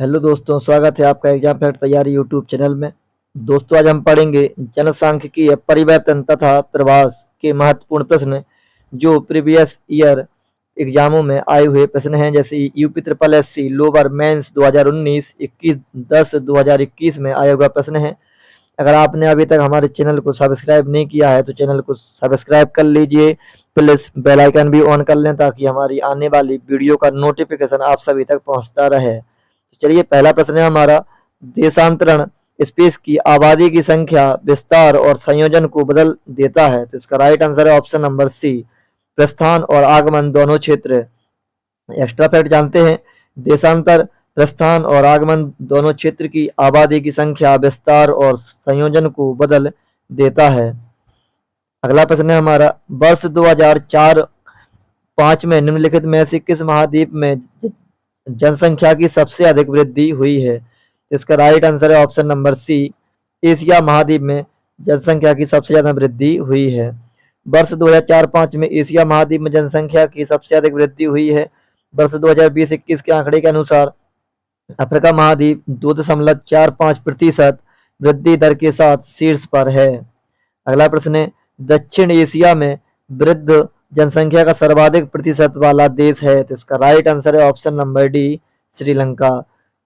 Hello दोस्तों, स्वागत है आपका एग्जाम फैक्ट तैयारी यूट्यूब चैनल में। दोस्तों, आज हम पढ़ेंगे जनसांख्यिकीय परिवर्तन तथा प्रवास के महत्वपूर्ण प्रश्न जो प्रीवियस ईयर एग्जामों में आए हुए प्रश्न हैं, जैसे UP triple SC lower mains 2019 21/10/2021 में आया हुआ प्रश्न है। अगर आपने अभी तक हमारे चैनल को सब्सक्राइब नहीं किया है तो चैनल को सब्सक्राइब कर लीजिए, प्लस बेल आइकन भी ऑन कर लें ताकि हमारी आने वाली वीडियो का नोटिफिकेशन आप सभी तक पहुंचता रहे। तो चलिए, पहला प्रश्न है हमारा, देशांतरण स्पेस की आबादी की संख्या, विस्तार और संयोजन को बदल देता है। तो इसका राइट आंसर है ऑप्शन नंबर सी, प्रस्थान और आगमन दोनों क्षेत्र। एक्स्ट्रा फैक्ट जानते हैं, देशांतर, प्रस्थान और आगमन दोनों क्षेत्र की आबादी की संख्या, विस्तार और संयोजन को बदल देता है। अगला प्रश्न है हमारा, वर्ष 2004-5 में निम्नलिखित में से किस महाद्वीप में जनसंख्या की सबसे अधिक वृद्धि हुई है। इसका राइट आंसर है ऑप्शन नंबर सी, एशिया महाद्वीप में जनसंख्या की सबसे ज्यादा वृद्धि हुई है। वर्ष 2004-5 में एशिया महाद्वीप में जनसंख्या की सबसे अधिक वृद्धि हुई है। वर्ष 2020-21 के आंकड़े के अनुसार अफ्रीका महाद्वीप 2.45% वृद्धि दर के साथ शीर्ष पर है। अगला प्रश्न है, दक्षिण एशिया में वृद्ध जनसंख्या का सर्वाधिक प्रतिशत वाला देश है। तो इसका राइट आंसर है ऑप्शन नंबर डी, श्रीलंका।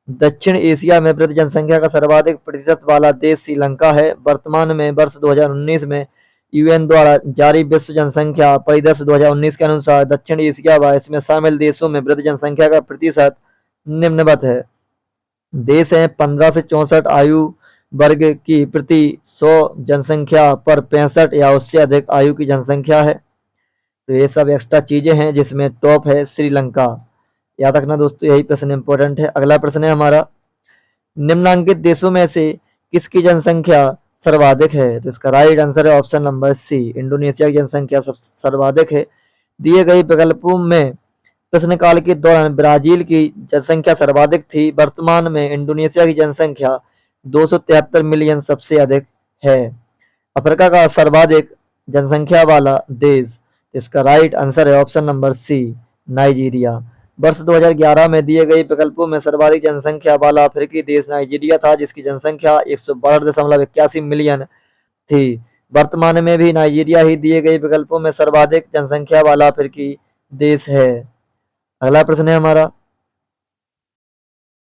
दक्षिण एशिया में वृद्ध जनसंख्या का सर्वाधिक प्रतिशत वाला देश श्रीलंका है। वर्तमान में वर्ष 2019 में यूएन द्वारा जारी विश्व जनसंख्या परिदृश्य 2019 के अनुसार दक्षिण एशिया व इसमें शामिल देशों में वृद्ध जनसंख्या का प्रतिशत निम्नवत है। देश हैं 15 से 64 आयु वर्ग की प्रति 100 जनसंख्या पर 65 या उससे अधिक आयु की जनसंख्या है। तो ये सब एक्स्ट्रा चीजें हैं जिसमें टॉप है श्रीलंका। याद रखना दोस्तों, यही प्रश्न इंपॉर्टेंट है। अगला प्रश्न है हमारा, निम्नांकित देशों में से किसकी जनसंख्या सर्वाधिक है। तो इसका राइट आंसर है ऑप्शन नंबर सी, इंडोनेशिया की जनसंख्या सर्वाधिक है। दिए गए विकल्पों में प्रश्नकाल के दौरान ब्राजील की जनसंख्या सर्वाधिक थी। वर्तमान में इंडोनेशिया की जनसंख्या 273 मिलियन सबसे अधिक है। अफ्रीका का सर्वाधिक जनसंख्या वाला देश, इसका राइट आंसर है ऑप्शन नंबर सी, नाइजीरिया। वर्ष 2011 में दिए गए विकल्पों में सर्वाधिक जनसंख्या वाला अफ्रीकी देश नाइजीरिया था, जिसकी जनसंख्या 112.81 मिलियन थी। वर्तमान में भी नाइजीरिया ही दिए गए विकल्पों में सर्वाधिक जनसंख्या वाला अफ्रीकी देश है। अगला प्रश्न है हमारा,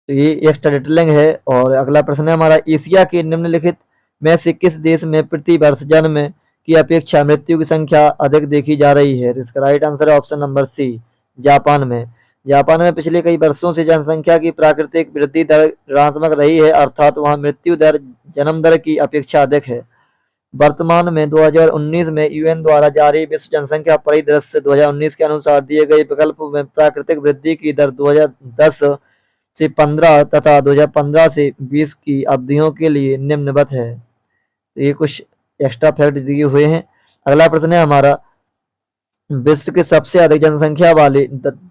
तो ये एक्स्ट्रा डिटेलिंग है। और अगला प्रश्न है हमारा, एशिया के निम्नलिखित में से किस देश में प्रति वर्ष जन्म की अपेक्षा मृत्यु की संख्या अधिक देखी जा रही है। तो इसका राइट आंसर है ऑप्शन नंबर सी, जापान में। जापान में पिछले कई वर्षों से जनसंख्या की प्राकृतिक वृद्धि दर ऋणात्मक रही है, अर्थात वहां मृत्यु दर जन्म दर की अपेक्षा अधिक है। वर्तमान में 2019 में यूएन द्वारा जारी विश्व जनसंख्या परिदृश्य 2019 के अनुसार दिए गए विकल्प में प्राकृतिक वृद्धि की दर 2010 से 15 तथा 2015 से 20 की अवधियों के लिए निम्नवत है। तो ये कुछ एक्स्ट्रा फैक्ट दिए हुए हैं। अगला प्रश्न है हमारा, विश्व के सबसे अधिक जनसंख्या वाले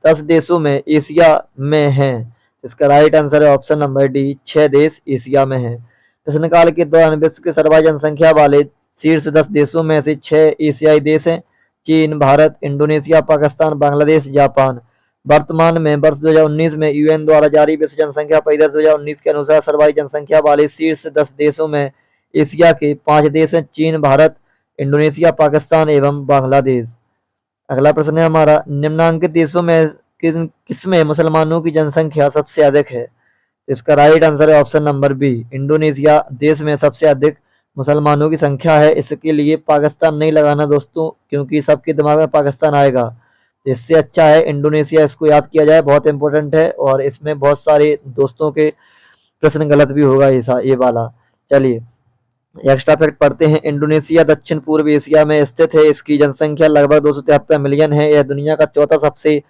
10 देशों में एशिया में हैं। इसका राइट आंसर है ऑप्शन नंबर डी, 6 देश एशिया में हैं। प्रश्नकाल के दौरान विश्व के सर्वाधिक जनसंख्या वाले शीर्ष 10 देशों में से 6 एशियाई देश हैं, चीन, भारत, इंडोनेशिया, पाकिस्तान, बांग्लादेश, जापान। वर्तमान में वर्ष 2019 में यूएन द्वारा जारी विश्व जनसंख्या परिदृश्य 2019 के अनुसार सर्वाधिक जनसंख्या वाले शीर्ष 10 देशों में एशिया के 5 देश हैं, चीन, भारत, इंडोनेशिया, पाकिस्तान एवं बांग्लादेश। अगला प्रश्न है हमारा, निम्नांकित देशों में किसमें मुसलमानों की जनसंख्या सबसे अधिक है। इसका राइट आंसर है ऑप्शन नंबर बी, इंडोनेशिया देश में सबसे अधिक मुसलमानों की संख्या है। इसके लिए पाकिस्तान नहीं लगाना दोस्तों, क्योंकि सबके दिमाग में पाकिस्तान आएगा। तो इससे अच्छा है इंडोनेशिया, इसको याद किया जाए, बहुत इंपॉर्टेंट है। और इसमें बहुत सारे दोस्तों के प्रश्न गलत भी होगा ये वाला। चलिए एक्स्ट्रा फैक्ट पढ़ते हैं। इंडोनेशिया दक्षिण पूर्व एशिया में स्थित है। इसकी जनसंख्या लगभग 273 मिलियन है। यह दुनिया का चौथा सबसे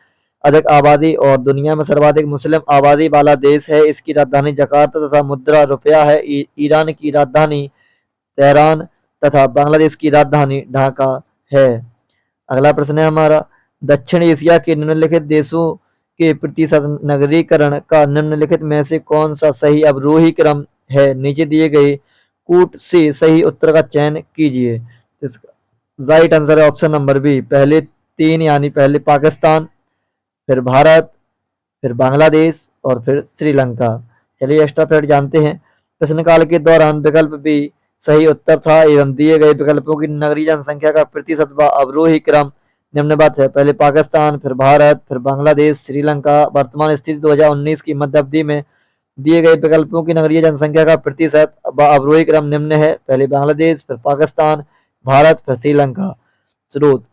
अधिक आबादी और दुनिया में सर्वाधिक मुस्लिम आबादी वाला देश है। इसकी राजधानी जकार्ता तथा मुद्रा रुपया है। ईरान की राजधानी तेहरान तथा बांग्लादेश की राजधानी ढाका है। अगला प्रश्न है हमारा, दक्षिण एशिया के निम्नलिखित देशों के प्रतिशत नगरीकरण का निम्नलिखित में से कौन सा सही अवरोही क्रम है। नीचे दिए गए कूट से सही उत्तर का चयन कीजिए। राइट आंसर है ऑप्शन नंबर बी, पहले 3, यानी पहले पाकिस्तान, फिर भारत, फिर बांग्लादेश और फिर श्रीलंका। चलिए एक्स्ट्रा फैक्ट जानते हैं। प्रश्नकाल के दौरान विकल्प बी सही उत्तर था एवं दिए गए विकल्पों की नगरीय जनसंख्या का प्रतिशत व अवरोही क्रम निम्नवत है। पहले पाकिस्तान, फिर भारत, फिर बांग्लादेश, श्रीलंका। वर्तमान स्थिति 2019 की मध्य अवधि में दिए गए विकल्पों की नगरीय जनसंख्या का प्रतिशत व अवरोही क्रम निम्न है। पहले बांग्लादेश, फिर पाकिस्तान, भारत, फिर श्रीलंका। स्रोत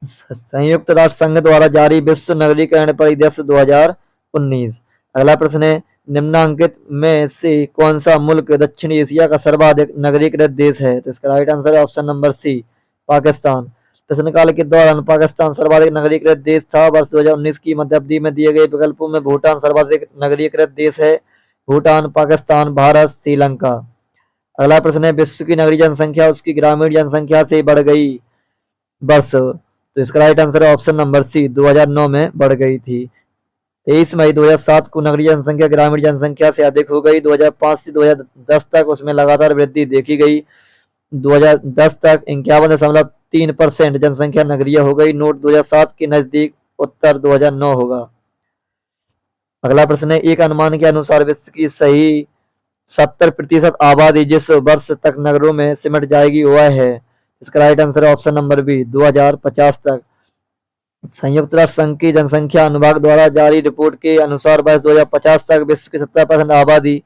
संयुक्त राष्ट्र संघ द्वारा जारी विश्व नगरीकरण परिदृश्य 2019। अगला प्रश्न है, निम्नांकित में से कौन सा मुल्क दक्षिण एशिया का सर्वाधिक नगरीकृत देश है? तो इसका राइट आंसर है ऑप्शन नंबर सी, पाकिस्तान। प्रश्नकाल के दौरान पाकिस्तान सर्वाधिक नगरीकृत देश था। वर्ष 2019 की मध्य अवधि में दिए गए विकल्पों में भूटान सर्वाधिक नगरीकृत देश है। भूटान, पाकिस्तान, भारत, श्रीलंका। अगला प्रश्न है, विश्व की नगरीय जनसंख्या उसकी ग्रामीण जनसंख्या से बढ़ गई वर्ष? तो इसका राइट आंसर है ऑप्शन नंबर सी, 2009 में बढ़ गई थी। 23 मई 2007 को नगरीय जनसंख्या ग्रामीण जनसंख्या से अधिक हो गई। 2005 से 2010 तक उसमें लगातार वृद्धि देखी गई। 2010 तक 51.3% जनसंख्या नगरीय हो गई। नोट 2007 के नजदीक, उत्तर 2009 होगा। अगला प्रश्न है, एक अनुमान के अनुसार विश्व की सही 70% आबादी जिस वर्ष तक नगरों में सिमट जाएगी वह है? इसका राइट आंसर है ऑप्शन नंबर बी, 2050 तक। संयुक्त राष्ट्र संघ की जनसंख्या अनुभाग द्वारा जारी रिपोर्ट के अनुसार वर्ष 2050 तक विश्व की 70% आबादी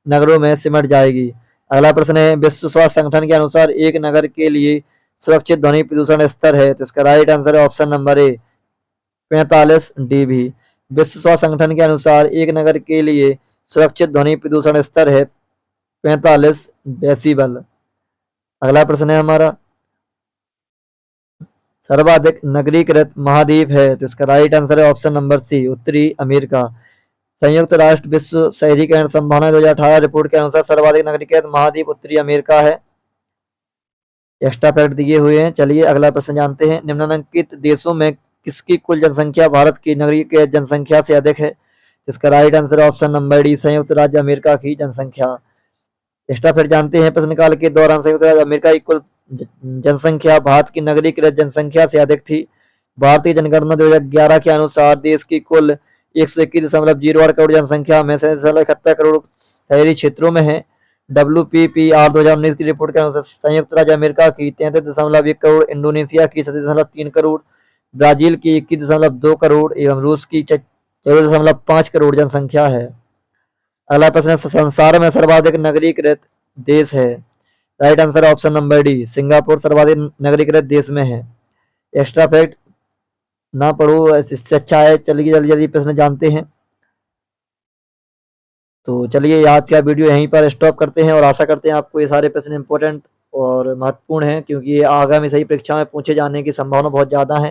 नगरों में सिमट जाएगी। अगला प्रश्न है, विश्व स्वास्थ्य संगठन के अनुसार एक नगर के लिए सुरक्षित ध्वनि प्रदूषण स्तर है? तो इसका राइट आंसर है ऑप्शन नंबर ए, 45 dB। विश्व स्वास्थ्य संगठन के अनुसार एक नगर के लिए सुरक्षित ध्वनि प्रदूषण स्तर है 45 डेसिबल। अगला प्रश्न है हमारा, सर्वाधिक नगरीकृत महाद्वीप है? तो इसका राइट आंसर है ऑप्शन नंबर सी, उत्तरी अमेरिका। संयुक्त राष्ट्र विश्व शहरीकरण संभावना 2018 रिपोर्ट के अनुसार सर्वाधिक नगरीकृत महाद्वीप उत्तरी अमेरिका है। एक्स्ट्रा फैक्ट दिए हुए हैं। चलिए अगला प्रश्न जानते हैं, निम्नलिखित देशों में किसकी कुल जनसंख्या भारत की नगरीय जनसंख्या से अधिक है? इसका राइट आंसर है ऑप्शन नंबर डी, संयुक्त राज्य अमेरिका की जनसंख्या। एक्स्ट्रा फैक्ट जानते हैं, प्रश्नकाल के दौरान संयुक्त राज्य अमेरिका की कुल जनसंख्या भारत की नगरीकृत जनसंख्या से अधिक थी। भारतीय जनगणना 2011 के अनुसार देश की कुल 121.08 करोड़ जनसंख्या में से 71 करोड़ शहरी क्षेत्रों में है। WPPR 2019 की रिपोर्ट के अनुसार संयुक्त राज्य अमेरिका की 33.1 करोड़, इंडोनेशिया की 37.3 करोड़, ब्राजील की 21.2 करोड़ एवं रूस की 14.5 करोड़ जनसंख्या है। अगला प्रश्न, संसार में सर्वाधिक नगरीकृत देश है? Right answer option number D, Singapore सर्वाधिक नगरीकृत देश में है। एक्स्ट्रा फैक्ट ना पढ़ो इससे अच्छा है। चलिए जल्दी जल्दी प्रश्न जानते हैं। तो चलिए आज का वीडियो यहीं पर स्टॉप करते हैं और आशा करते हैं आपको ये सारे प्रश्न इंपॉर्टेंट और महत्वपूर्ण हैं, क्योंकि ये आगामी सही परीक्षा में पूछे जाने की संभावना बहुत ज़्यादा है।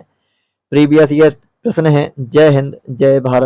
प्रीवियस ईयर प्रश्न है। जय हिंद, जय भारत।